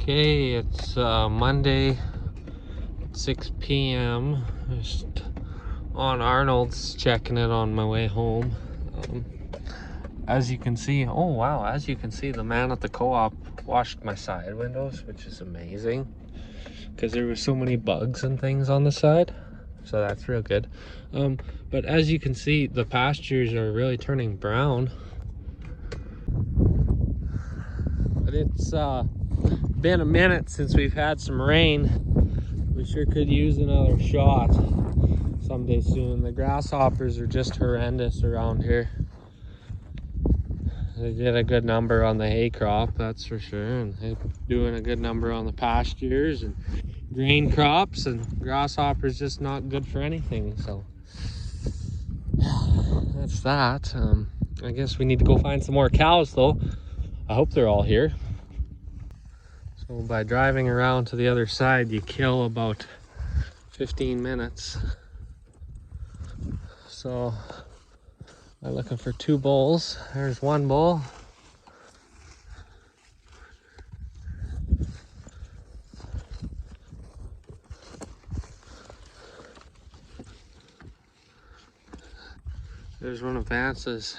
Okay, it's Monday, 6 p.m. Just on Arnold's, checking it on my way home. As you can see, oh wow, as you can see, the man at the co-op washed my side windows, which is amazing because there were so many bugs and things on the side, so that's real good. But as you can see, the pastures are really turning brown. But it's been a minute since we've had some rain. We sure could use another shot someday soon. The grasshoppers are just horrendous around here. They did a good number on the hay crop, that's for sure, and they're doing a good number on the pastures and grain crops, and grasshoppers just not good for anything. So that's that. I guess we need to go find some more cows though. I hope they're all here. So by driving around to the other side, you kill about 15 minutes. So I'm looking for 2 bulls. There's 1 bull. There's one of Vance's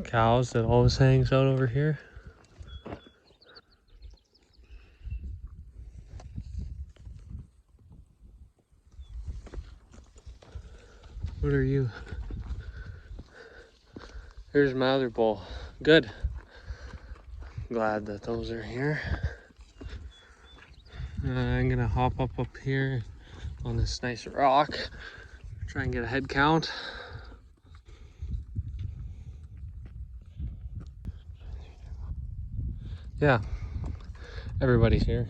cows that always hangs out over here. What are you? Here's my other bull. Good. Glad that those are here. I'm gonna hop up here on this nice rock, try and get a head count. Yeah, everybody's here.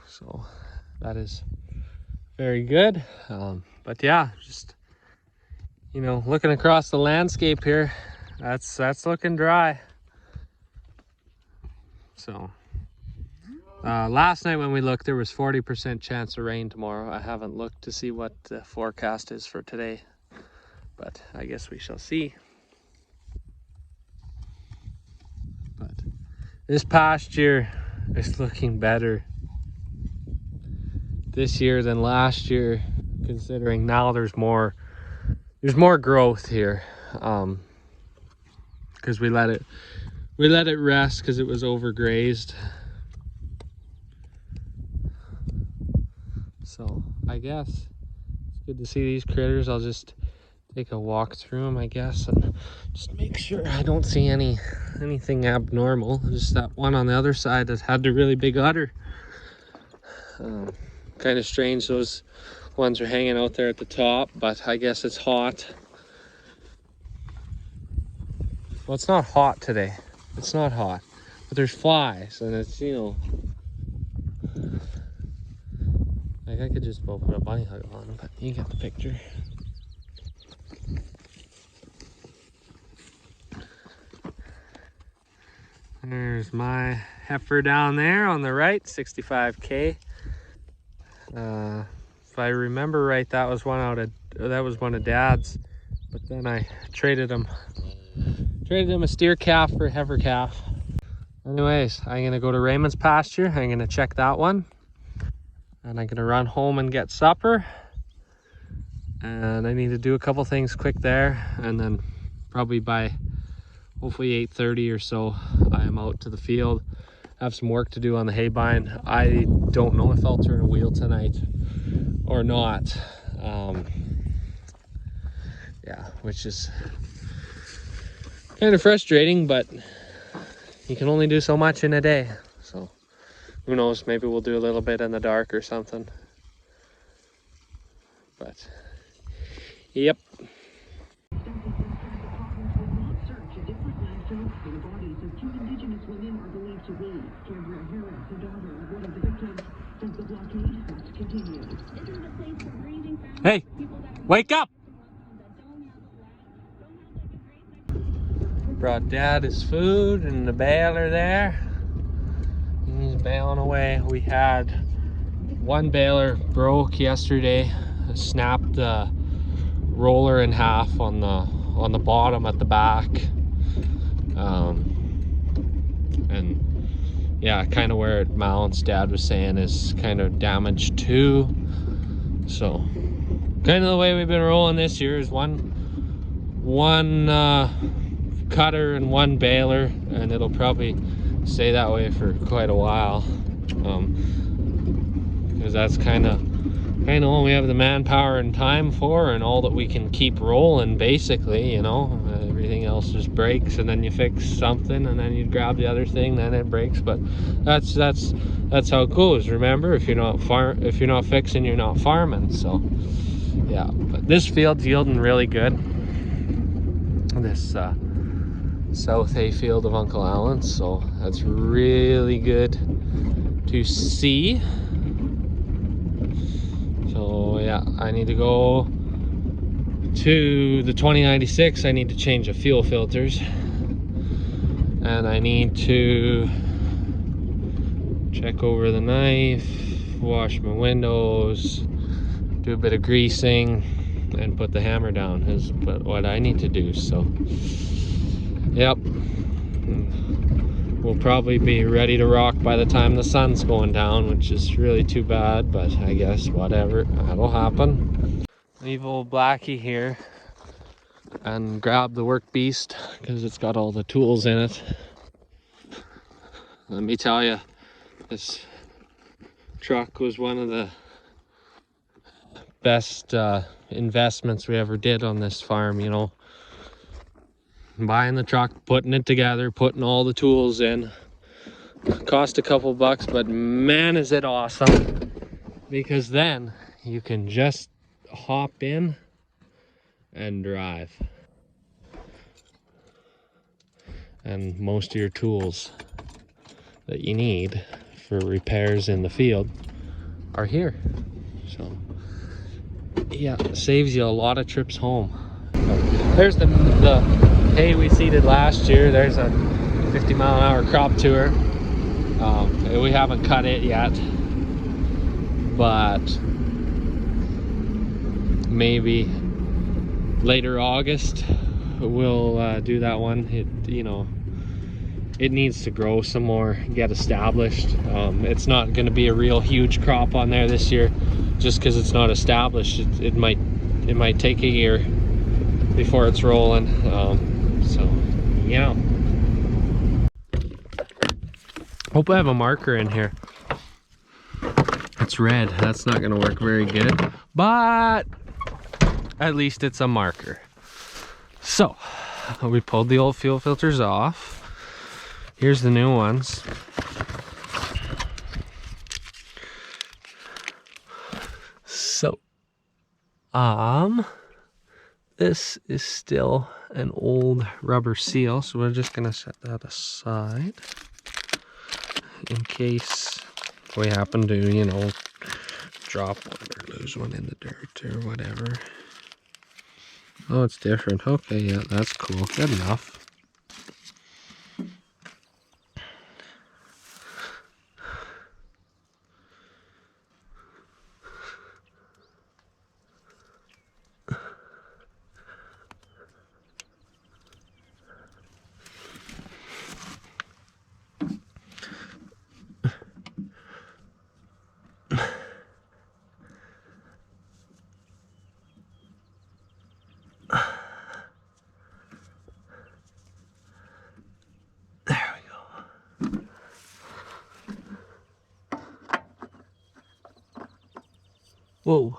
So that is very good. But yeah, just, you know, looking across the landscape here, that's looking dry. So last night when we looked, there was 40% chance of rain tomorrow. I haven't looked to see what the forecast is for today, but I guess we shall see. But this pasture is looking better this year than last year, considering now there's more growth here, because we let it rest because it was overgrazed. So I guess it's good to see these critters. I'll just take a walk through them, I guess, and just make sure I don't see anything abnormal. Just that one on the other side that had the really big udder. Kind of strange those ones are hanging out there at the top, but I guess it's hot. Well, it's not hot today. It's not hot, but there's flies, and it's, you know, like I could just go put a bunny hug on, but you get the picture. There's my heifer down there on the right, 65K. If I remember right, that was one of Dad's, but then I traded him a steer calf for a heifer calf. Anyways, I'm gonna go to Raymond's pasture. I'm gonna check that one, and I'm gonna run home and get supper. And I need to do a couple things quick there, and then probably by hopefully 8:30 or so, I am out to the field. I have some work to do on the hay bine. I don't know if I'll turn a wheel tonight or not. Yeah, which is kind of frustrating, but you can only do so much in a day. So who knows, maybe we'll do a little bit in the dark or something. But yep. Hey, wake up! Brought Dad his food and the baler there. He's baling away. We had one baler broke yesterday, snapped the roller in half on the bottom at the back. And yeah, kind of where it mounts, Dad was saying, is kind of damaged too. So kind of the way we've been rolling this year is one cutter and one baler, and it'll probably stay that way for quite a while, because that's kind of all we have the manpower and time for, and all that we can keep rolling, basically, you know. Everything else just breaks, and then you fix something, and then you grab the other thing, then it breaks. But that's how it goes. Remember, if you're not fixing, you're not farming. So yeah, but this field's yielding really good. This south hay field of Uncle Alan's, so that's really good to see. So yeah, I need to go to the 2096. I need to change the fuel filters, and I need to check over the knife, wash my windows, do a bit of greasing, and put the hammer down is what I need to do. So yep, we'll probably be ready to rock by the time the sun's going down, which is really too bad, but I guess whatever, that'll happen. Leave old Blackie here and grab the work beast because it's got all the tools in it. Let me tell you, this truck was one of the best investments we ever did on this farm, you know. Buying the truck, putting it together, putting all the tools in. Cost a couple bucks, but man is it awesome, because then you can just hop in and drive, and most of your tools that you need for repairs in the field are here. So yeah, it saves you a lot of trips home. There's the hay we seeded last year. There's a 50-mile-an-hour crop tour. We haven't cut it yet, but maybe later August we'll do that one. It needs to grow some more, get established. It's not going to be a real huge crop on there this year, just because it's not established. It might take a year before it's rolling. So yeah. Hope I have a marker in here. It's red. That's not going to work very good, but at least it's a marker. So we pulled the old fuel filters off. Here's the new ones. So this is still an old rubber seal, so we're just gonna set that aside in case we happen to, you know, drop one or lose one in the dirt or whatever. Oh, it's different. Okay, yeah, that's cool. Good enough. Whoa.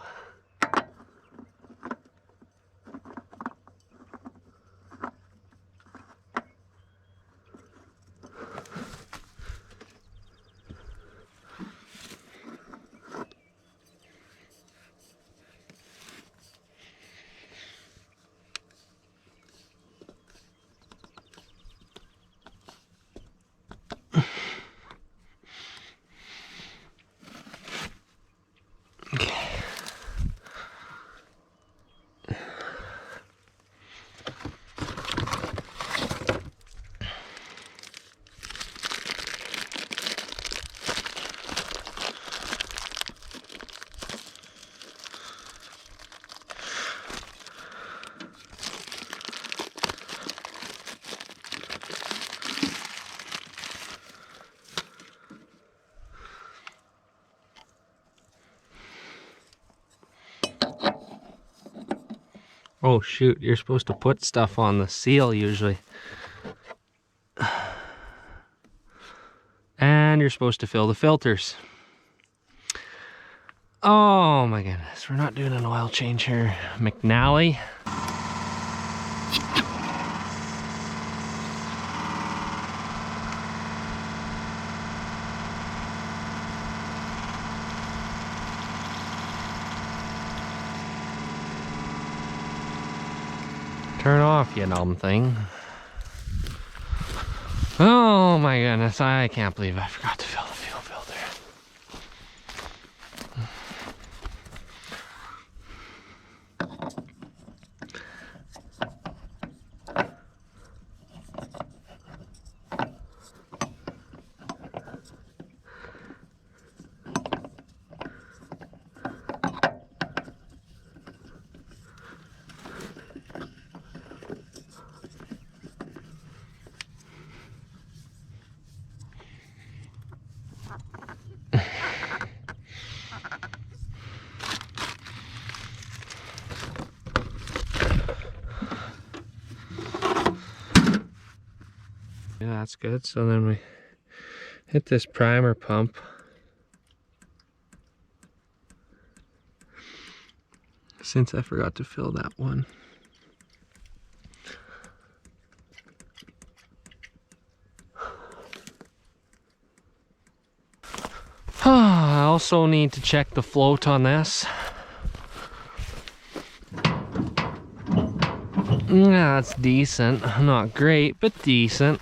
Oh shoot, you're supposed to put stuff on the seal usually. And you're supposed to fill the filters. Oh my goodness, we're not doing an oil change here. McNally. Turn off, you dumb thing. Oh my goodness, I can't believe I forgot to fill the fuel filter. Yeah, that's good. So then we hit this primer pump. Since I forgot to fill that one. I also need to check the float on this. Yeah, it's decent. Not great, but decent.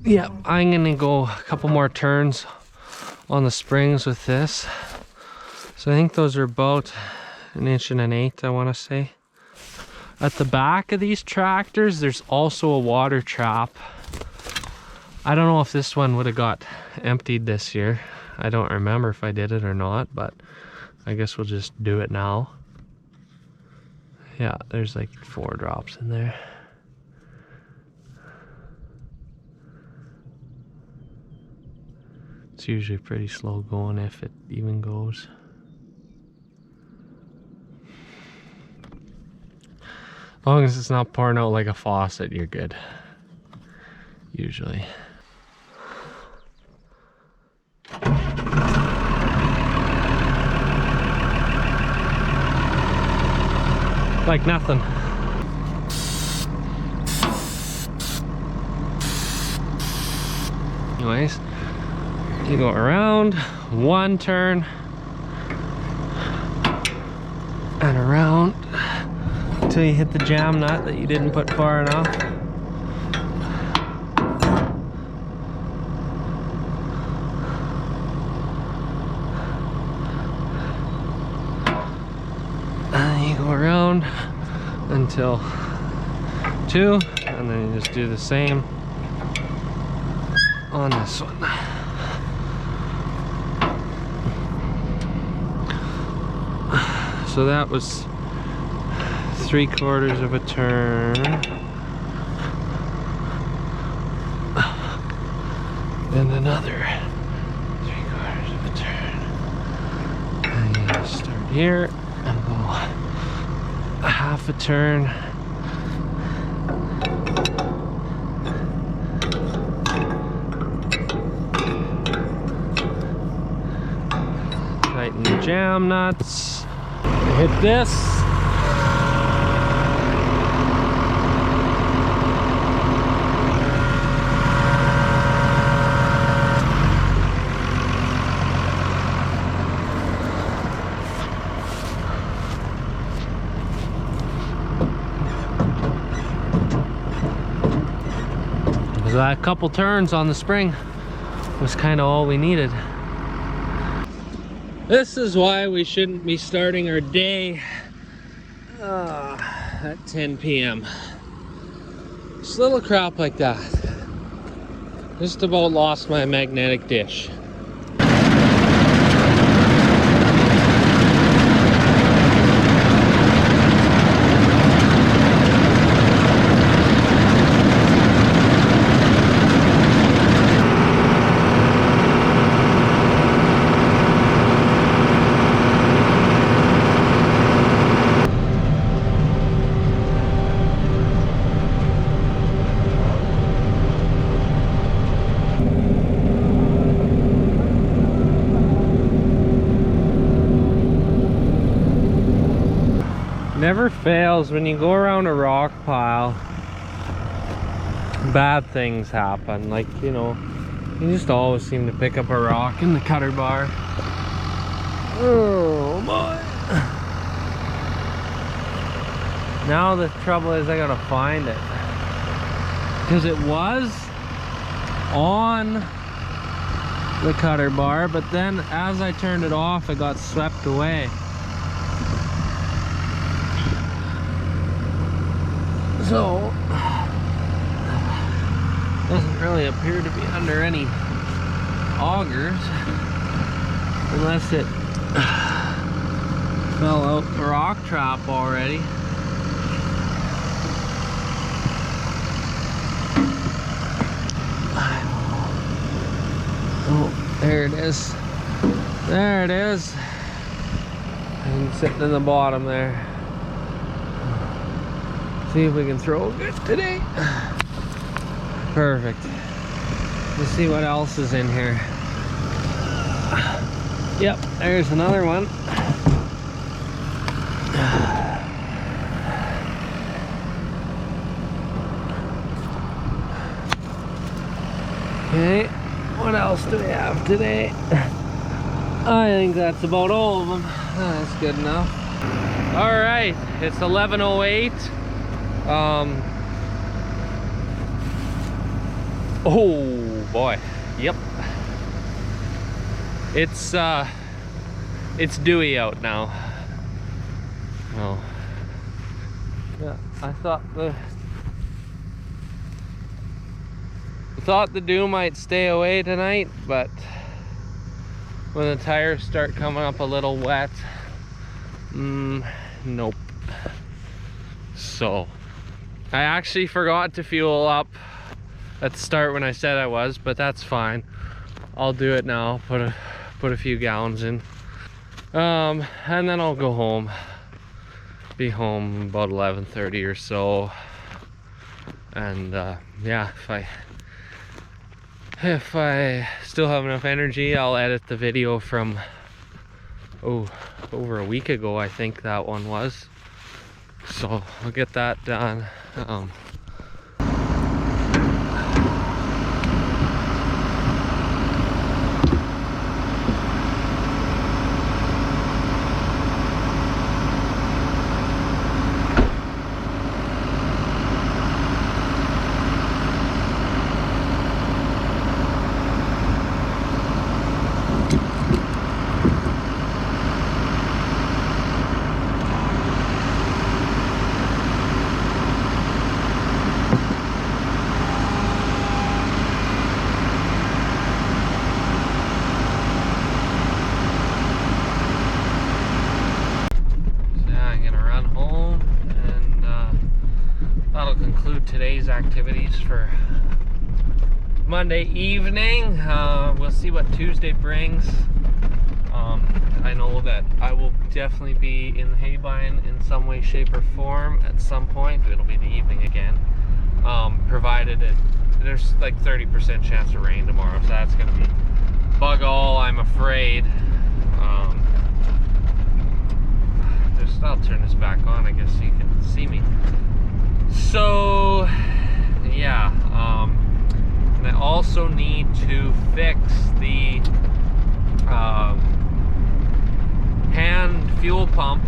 Yep, I'm gonna go a couple more turns on the springs with this. So I think those are about 1.125", I want to say. At the back of these tractors, there's also a water trap. I don't know if this one would have got emptied this year. I don't remember if I did it or not, but I guess we'll just do it now. Yeah, there's like 4 drops in there. It's usually pretty slow going if it even goes. As long as it's not pouring out like a faucet, you're good. Usually. Like nothing. Anyways, you go around, 1 turn, and around until you hit the jam nut that you didn't put far enough. And you go around until 2, and then you just do the same on this one. So that was 3/4 of a turn. And another 3/4 of a turn. And you just start here and go a 1/2 a turn. Tighten the jam nuts. Hit this. So that couple turns on the spring was kind of all we needed. This is why we shouldn't be starting our day at 10 p.m. Just little crap like that. Just about lost my magnetic dish. never fails when you go around a rock pile. Bad things happen, like, you know, you just always seem to pick up a rock in the cutter bar. Oh boy. Now the trouble is I gotta find it, because it was on the cutter bar, but then as I turned it off, it got swept away. So doesn't really appear to be under any augers, unless it fell out the rock trap already. Oh, there it is. There it is. And sitting in the bottom there. See if we can throw it today. Perfect. Let's see what else is in here. Yep, there's another one. Okay, what else do we have today? I think that's about all of them. That's good enough. All right, it's 11:08. Oh boy, yep. It's dewy out now. Oh, yeah. I thought the dew might stay away tonight, but when the tires start coming up a little wet, nope. So I actually forgot to fuel up at the start when I said I was, but that's fine. I'll do it now. Put a few gallons in, and then I'll go home. Be home about 11:30 or so, and yeah, if I still have enough energy, I'll edit the video from over a week ago, I think that one was. So I'll get that done. Today's activities for Monday evening. We'll see what Tuesday brings. I know that I will definitely be in the haybine in some way, shape, or form at some point. It'll be the evening again, provided there's like 30% chance of rain tomorrow, so that's gonna be bug all, I'm afraid. I'll turn this back on, I guess, so you can see me. So yeah, and I also need to fix the hand fuel pump,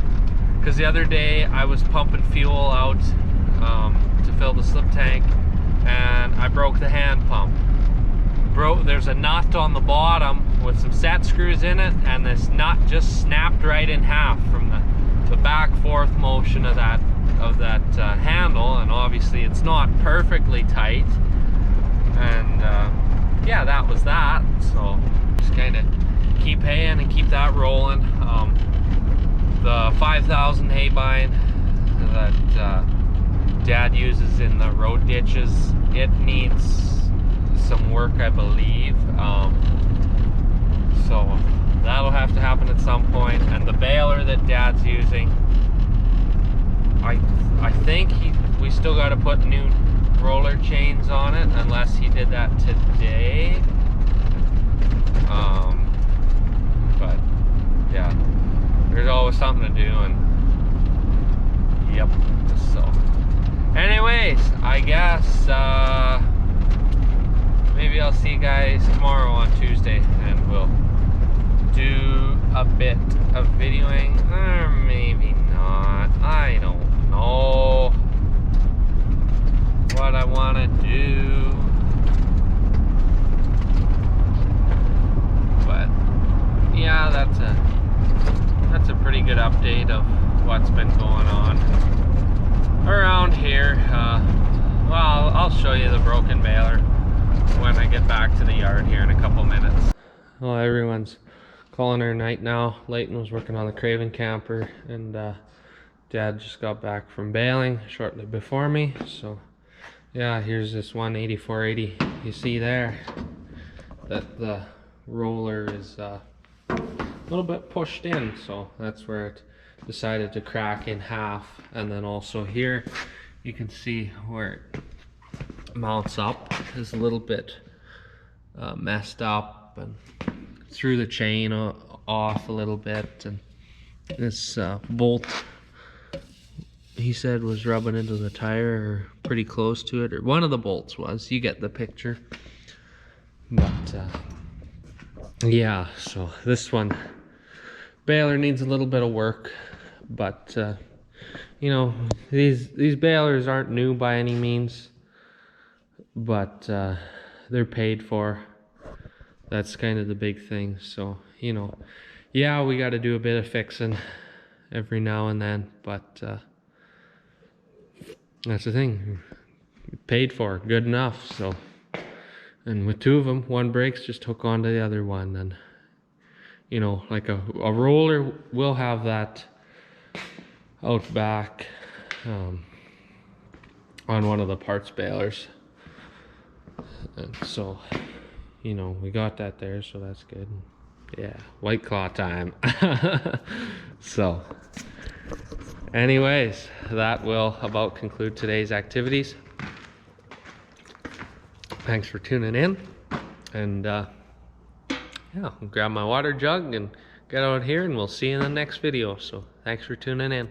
because the other day I was pumping fuel out to fill the slip tank, and I broke the hand pump. There's a nut on the bottom with some set screws in it, and this nut just snapped right in half from the back forth motion of that handle, and obviously it's not perfectly tight, and yeah, that was that. So just kind of keep haying and keep that rolling. The 5,000 haybine that Dad uses in the road ditches, it needs some work, I believe, so that'll have to happen at some point. And the baler that Dad's using, I think we still got to put new roller chains on it, unless he did that today. But yeah, there's always something to do, and that's a pretty good update of what's been going on around here. Well, I'll show you the broken baler when I get back to the yard here in a couple minutes. Well, everyone's calling her night now. Leighton was working on the Craven camper, and Dad just got back from baling shortly before me. So yeah, here's this 18480 you see there, that the roller is a little bit pushed in, so that's where it decided to crack in half. And then also here you can see where it mounts up is a little bit messed up and threw the chain off a little bit, and this bolt, he said, was rubbing into the tire or pretty close to it, or one of the bolts was. You get the picture. But yeah, so this one baler needs a little bit of work, but you know, these balers aren't new by any means, but they're paid for. That's kind of the big thing. So, you know, yeah, we got to do a bit of fixing every now and then, but that's the thing, paid for, good enough. So, and with two of them, one breaks, just hook onto the other one. And you know, like a roller will have that out back on one of the parts balers, and so, you know, we got that there, so that's good. Yeah, White Claw time. So anyways, that will about conclude today's activities. Thanks for tuning in, and yeah, I'll grab my water jug and get out here, and we'll see you in the next video. So thanks for tuning in.